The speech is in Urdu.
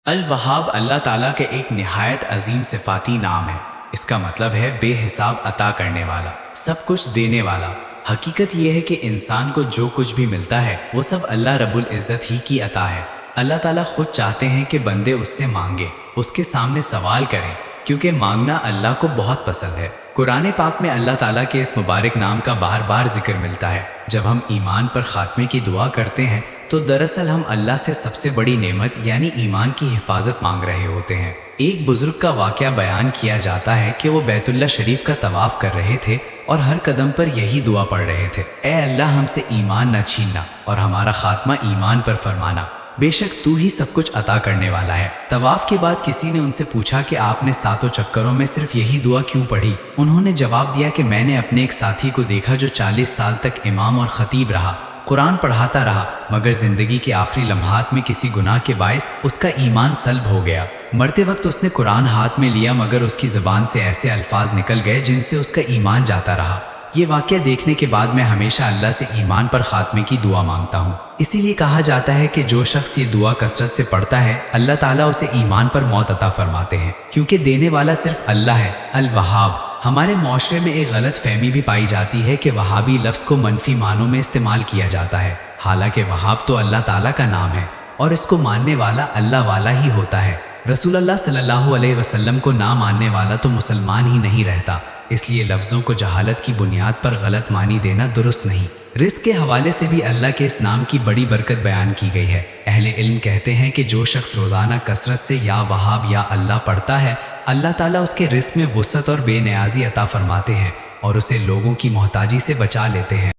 الوہاب اللہ تعالیٰ کے ایک نہایت عظیم صفاتی نام ہے۔ اس کا مطلب ہے بے حساب عطا کرنے والا، سب کچھ دینے والا۔ حقیقت یہ ہے کہ انسان کو جو کچھ بھی ملتا ہے وہ سب اللہ رب العزت ہی کی عطا ہے۔ اللہ تعالیٰ خود چاہتے ہیں کہ بندے اس سے مانگے، اس کے سامنے سوال کریں، کیونکہ مانگنا اللہ کو بہت پسند ہے۔ قرآن پاک میں اللہ تعالیٰ کے اس مبارک نام کا بار بار ذکر ملتا ہے۔ جب ہم ایمان پر خاتمے کی دعا کرتے ہیں تو دراصل ہم اللہ سے سب سے بڑی نعمت یعنی ایمان کی حفاظت مانگ رہے ہوتے ہیں۔ ایک بزرگ کا واقعہ بیان کیا جاتا ہے کہ وہ بیت اللہ شریف کا طواف کر رہے تھے اور ہر قدم پر یہی دعا پڑھ رہے تھے، اے اللہ ہم سے ایمان نہ چھیننا اور ہمارا خاتمہ ایمان پر فرمانا، بے شک تو ہی سب کچھ عطا کرنے والا ہے۔ طواف کے بعد کسی نے ان سے پوچھا کہ آپ نے 7 چکروں میں صرف یہی دعا کیوں پڑھی؟ انہوں نے جواب دیا کہ میں نے اپنے ایک ساتھی کو دیکھا جو 40 سال تک امام اور خطیب رہا، قرآن پڑھاتا رہا، مگر زندگی کے آخری لمحات میں کسی گناہ کے باعث اس کا ایمان سلب ہو گیا۔ مرتے وقت اس نے قرآن ہاتھ میں لیا مگر اس کی زبان سے ایسے الفاظ نکل گئے جن سے اس کا ایمان جاتا رہا۔ یہ واقعہ دیکھنے کے بعد میں ہمیشہ اللہ سے ایمان پر خاتمے کی دعا مانگتا ہوں۔ اسی لیے کہا جاتا ہے کہ جو شخص یہ دعا کثرت سے پڑھتا ہے اللہ تعالیٰ اسے ایمان پر موت عطا فرماتے ہیں، کیونکہ دینے والا صرف اللہ ہے۔ الوہاب۔ ہمارے معاشرے میں ایک غلط فہمی بھی پائی جاتی ہے کہ وہابی لفظ کو منفی معنوں میں استعمال کیا جاتا ہے، حالانکہ وہاب تو اللہ تعالیٰ کا نام ہے اور اس کو ماننے والا اللہ والا ہی ہوتا ہے۔ رسول اللہ صلی اللہ علیہ وسلم کو نہ ماننے والا تو مسلمان ہی نہیں رہتا، اس لیے لفظوں کو جہالت کی بنیاد پر غلط معنی دینا درست نہیں۔ رزق کے حوالے سے بھی اللہ کے اس نام کی بڑی برکت بیان کی گئی ہے۔ اہل علم کہتے ہیں کہ جو شخص روزانہ کثرت سے یا وہاب یا اللہ پڑھتا ہے، اللہ تعالیٰ اس کے رزق میں وسعت اور بے نیازی عطا فرماتے ہیں اور اسے لوگوں کی محتاجی سے بچا لیتے ہیں۔